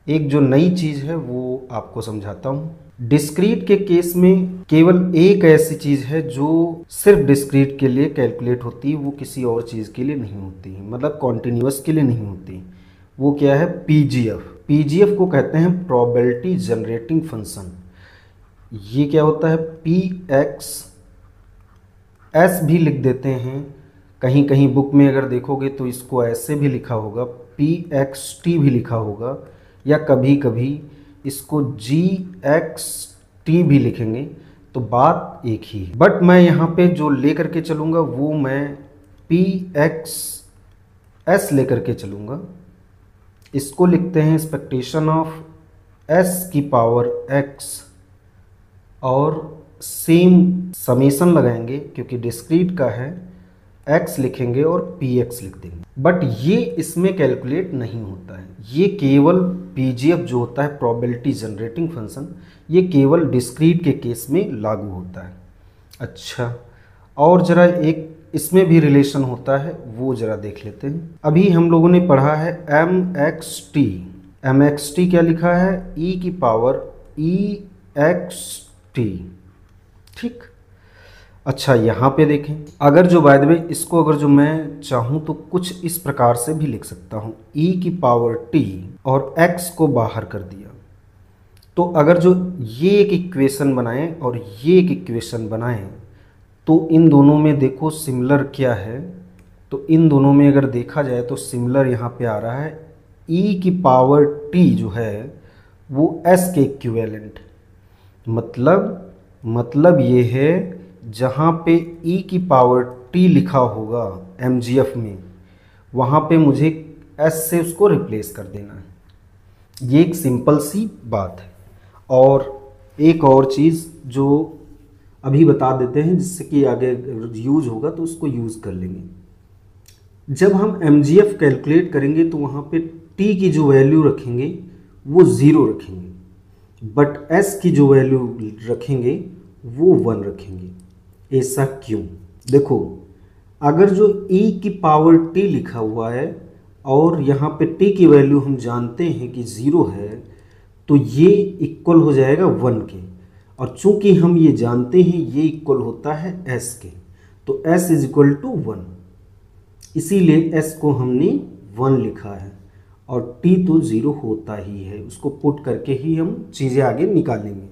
एक जो नई चीज़ है वो आपको समझाता हूँ। डिस्क्रीट के केस में केवल एक ऐसी चीज़ है जो सिर्फ डिस्क्रीट के लिए कैलकुलेट होती है, वो किसी और चीज़ के लिए नहीं होती, मतलब कॉन्टिन्यूअस के लिए नहीं होती। वो क्या है? पीजीएफ। पीजीएफ को कहते हैं प्रोबेबिलिटी जनरेटिंग फंक्शन। ये क्या होता है? पी एक्स एस भी लिख देते हैं, कहीं कहीं बुक में अगर देखोगे तो इसको ऐसे भी लिखा होगा, पी एक्स टी भी लिखा होगा, या कभी कभी इसको जी एक्स टी भी लिखेंगे, तो बात एक ही है। बट मैं यहाँ पे जो लेकर के चलूँगा वो मैं पी एक्स एस लेकर के चलूँगा। इसको लिखते हैं एक्सपेक्टेशन ऑफ एस की पावर एक्स, और सेम समेसन लगाएंगे क्योंकि डिस्क्रीट का है, x लिखेंगे और px लिख देंगे। बट ये इसमें कैलकुलेट नहीं होता है, ये केवल pgf जो होता है प्रोबेबिलिटी जनरेटिंग फंक्शन, ये केवल डिस्क्रीट के केस में लागू होता है। अच्छा, और ज़रा एक इसमें भी रिलेशन होता है, वो ज़रा देख लेते हैं। अभी हम लोगों ने पढ़ा है mxt। mxt क्या लिखा है? e की पावर ext, ठीक। अच्छा, यहाँ पे देखें, अगर जो बाय द वे इसको अगर जो मैं चाहूँ तो कुछ इस प्रकार से भी लिख सकता हूँ, e की पावर t और x को बाहर कर दिया। तो अगर जो ये एक इक्वेशन बनाएं और ये एक इक्वेशन बनाएं, तो इन दोनों में देखो सिमिलर क्या है, तो इन दोनों में अगर देखा जाए तो सिमिलर यहाँ पे आ रहा है, e की पावर t जो है वो s के इक्विवेलेंट। मतलब ये है, जहाँ पे e की पावर t लिखा होगा mgf में, वहाँ पे मुझे s से उसको रिप्लेस कर देना है। ये एक सिंपल सी बात है। और एक और चीज़ जो अभी बता देते हैं, जिससे कि आगे यूज होगा तो उसको यूज़ कर लेंगे। जब हम mgf कैलकुलेट करेंगे तो वहाँ पे t की जो वैल्यू रखेंगे वो 0 रखेंगे, बट s की जो वैल्यू रखेंगे वो 1 रखेंगे। ऐसा क्यों? देखो, अगर जो e की पावर t लिखा हुआ है और यहाँ पे t की वैल्यू हम जानते हैं कि 0 है, तो ये इक्वल हो जाएगा 1 के, और चूंकि हम ये जानते हैं ये इक्वल होता है s के, तो s इज इक्वल टू 1, इसीलिए s को हमने 1 लिखा है, और t तो 0 होता ही है। उसको पुट करके ही हम चीज़ें आगे निकालेंगे।